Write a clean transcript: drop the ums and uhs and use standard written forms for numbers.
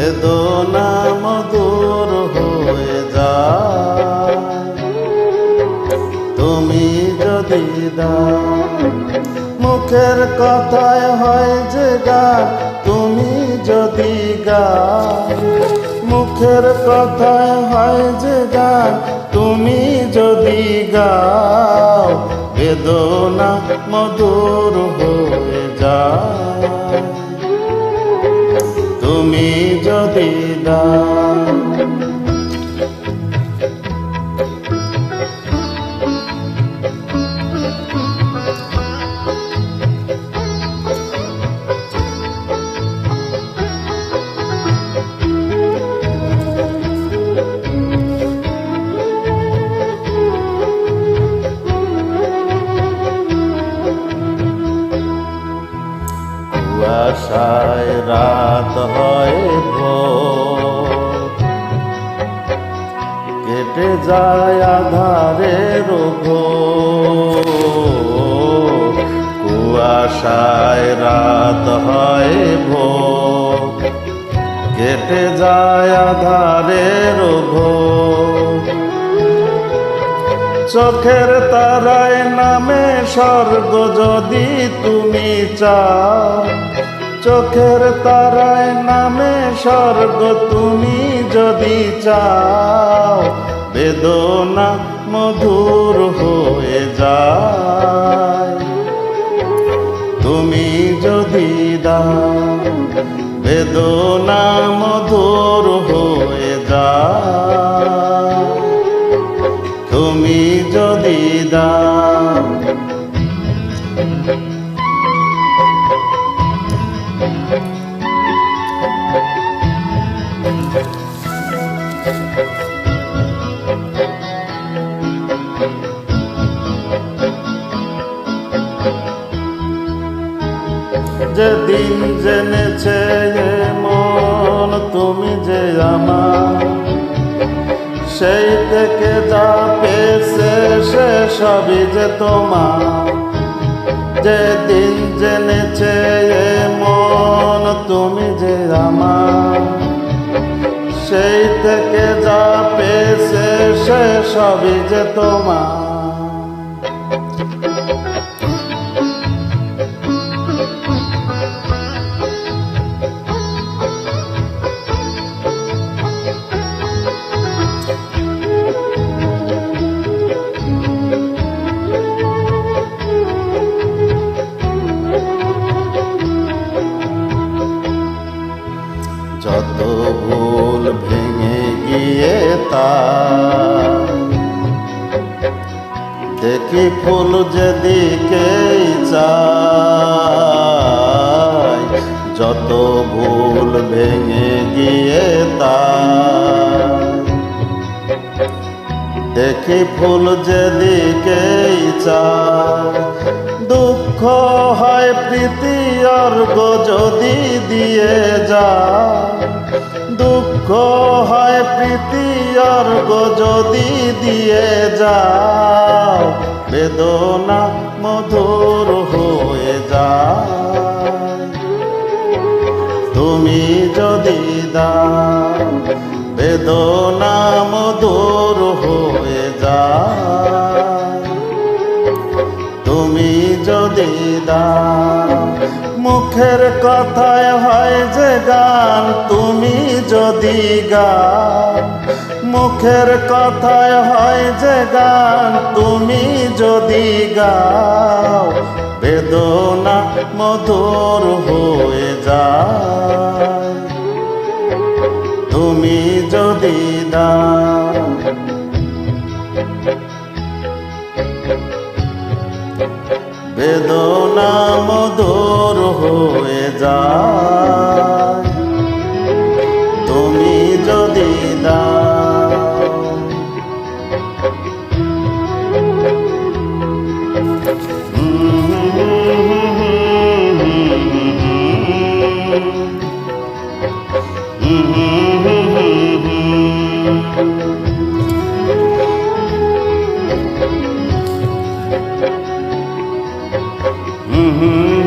বেদনা মধুর হয়ে যায় তুমি যদি দাও। মুখের কথায় হয় যে গান তুমি যদি গাও। মুখের কথায় হয় যে গান তুমি যদি গাও। বেদনা মধুর হয়ে যায় তুমি যদি দাও। কুয়াশায় রাত হয় ভোর, কেটে যায় আঁধারের ঘোর। কুয়াশায় রাত হয় ভোর, কেটে যায় আঁধারের ঘোর। চোখের তারায় নামে স্বর্গ যদি তুমি চাও। চোখের তারায় নামে স্বর্গ তুমি যদি চাও। বেদনা মধুর হয়ে যায় তুমি যদি দাও। বেদনা মধুর হয়ে যায় তুমি যদি দাও। যেদিন জেনেছে মন তুমি যে আমার, সেই থেকে যা পেয়েছে সে সবই যে তোমার। যেদিন জেনেছে মন তুমি যে আমার, সেই থেকে যা পেয়েছে সে সবই যে তোমার। যত ভুল ভেঙে গিয়ে তা দেখি ফুল যেদিকেই চাই। যত ভুল ভেঙে গিয়ে তা দেখি ফুল যেদিকেই চাই। দুঃখ হয় প্রীতি অর্ঘ যদি দিয়ে যায়। দুঃখ হয় প্রীতি অর্ঘ যদি দিয়ে যাও। বেদনা মধুর হয়ে যায় তুমি যদি দাও। বেদনা মধুর হয়ে যায় তুমি যদি দাও। মুখের কথায় হয় যে গান তুমি যদি গাও। মুখের কথায় হয় যে গান তুমি যদি গাও। বেদনা মধুর হয়ে যায় তুমি যদি দাও। বেদনা মধুর হয়ে যায় তুমি যদি দাও। Mm-hmm.